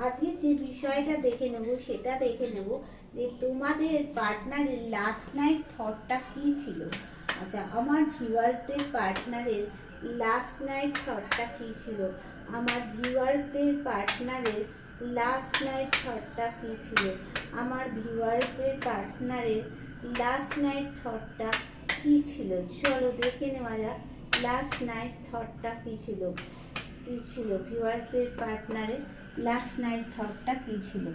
আজকে যে বিষয়টা দেখে নেব সেটা দেখে নেব যে তোমাদের পার্টনারের লাস্ট নাইট থটটা কী ছিল। আচ্ছা, আমার ভিউয়ার্সদের পার্টনারের লাস্ট নাইট থটটা কী ছিল, আমার ভিউয়ার্সদের পার্টনারের লাস্ট নাইট থটটা কী ছিল, আমার ভিউয়ার্সদের পার্টনারের লাস্ট নাইট থটটা কী ছিল। চলো দেখে নেওয়া যাক লাস্ট নাইট থটটা কী ছিল, কী ছিল ভিউয়ার্সদের পার্টনারের লাস্ট নাইট থটটা কী ছিল।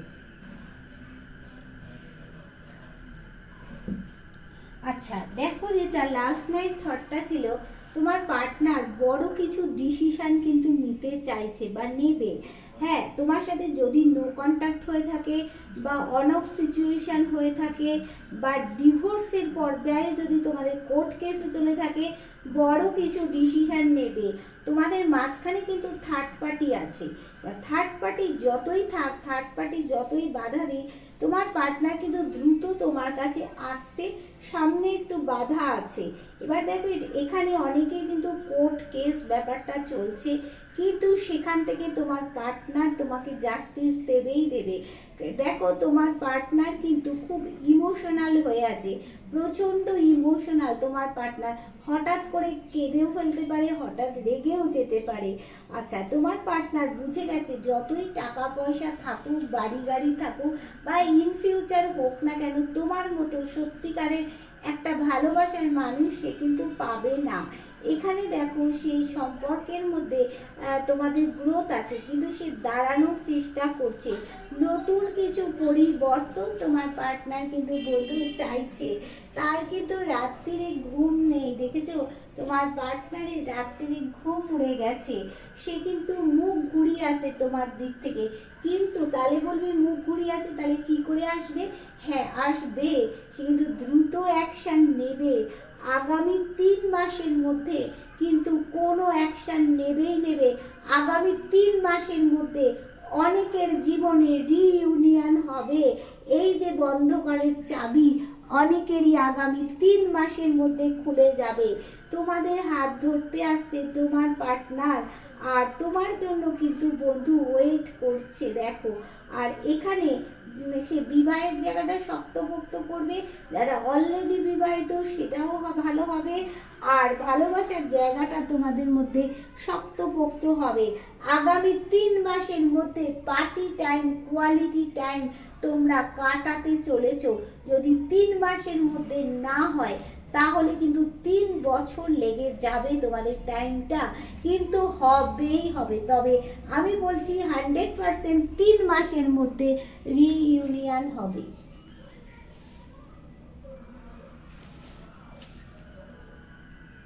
আচ্ছা দেখো, যেটা লাস্ট নাইট থটটা ছিল, তোমার পার্টনার বড় কিছু ডিসিশন কিন্তু নিতে চাইছে বা নেবে। হ্যাঁ, তোমার সাথে যদি নো কন্ট্যাক্ট হয়ে থাকে বা অন অফ সিচুয়েশান হয়ে থাকে বা ডিভোর্সের পর্যায়ে যদি তোমাদের কোর্ট কেসও চলে থাকে, বড় কিছু ডিসিশন নেবে। তোমাদের মাঝখানে কিন্তু থার্ড পার্টি আছে। থার্ড পার্টি যতই থাক, থার্ড পার্টি যতই বাধা দিই, তোমার পার্টনার কিন্তু দ্রুত তোমার কাছে আসছে। সামনে একটু বাধা আছে। এবার দেখো, এখানে অনেকের কিন্তু কোর্ট কেস ব্যাপারটা চলছে, কিন্তু সেখান থেকে তোমার পার্টনার তোমাকে জাস্টিস দেবেই দেবে। দেখো, তোমার পার্টনার কিন্তু খুব ইমোশনাল হয়ে আছে, প্রচণ্ড ইমোশনাল। তোমার পার্টনার হঠাৎ করে কেঁদেও ফেলতে পারে, হঠাৎ রেগেও যেতে পারে। আচ্ছা, তোমার পার্টনার বুঝে গেছে যতই টাকা পয়সা থাকুক, বাড়ি গাড়ি থাকুক বা ইন ফিউচার হোক না কেন, তোমার মতো সত্যিকারের একটা ভালোবাসার মানুষ সে কিন্তু পাবে না। এখানে দেখো, সেই সম্পর্কের মধ্যে তোমাদের গ্রোথ আছে, কিন্তু সে দাঁড়ানোর চেষ্টা করছে। নতুন কিছু পরিবর্তন তোমার পার্টনার কিন্তু বলতে চাইছে। তার কিন্তু রাত্রিরে ঘুম নেই, দেখেছো? তোমার পার্টনারের রাত্রিরে ঘুম উড়ে গেছে। সে কিন্তু মুখ ঘুরিয়ে আছে তোমার দিক থেকে। কিন্তু তাহলে বলবে মুখ ঘুরিয়ে আছে, তাহলে কি করে আসবে? হ্যাঁ আসবে, সে কিন্তু দ্রুত অ্যাকশান নেবে। আগামী 3 মাসের মধ্যে কিন্তু কোনো অ্যাকশান নেবেই নেবে। আগামী 3 মাসের মধ্যে অনেকের জীবনে রিইউনিয়ন হবে। এই যে বন্ধকারের চাবি অনেকেরই আগামী 3 মাসের মধ্যে খুলে যাবে। তোমাদের হাত ধরতে আসছে তোমার পার্টনার, আর তোমার জন্য কিন্তু বন্ধু ওয়েট করছে। দেখো, আর এখানে সে বিবাহের জায়গাটা শক্তপোক্ত করবে। যারা অলরেডি বিবাহিত সেটাও ভালো হবে, আর ভালোবাসার জায়গাটা তোমাদের মধ্যে শক্তপোক্ত হবে। আগামী 3 মাসের মধ্যে পার্টি টাইম, কোয়ালিটি টাইম তোমরা কাটাতে চলেছো। যদি 3 মাসের মধ্যে না হয়, তাহলে কিন্তু 3 বছর লেগে যাবে তোমাদের টাইমটা, কিন্তু হবেই হবে। তবে আমি বলছি 100% 3 মাসের মধ্যে রিইউনিয়ন হবে।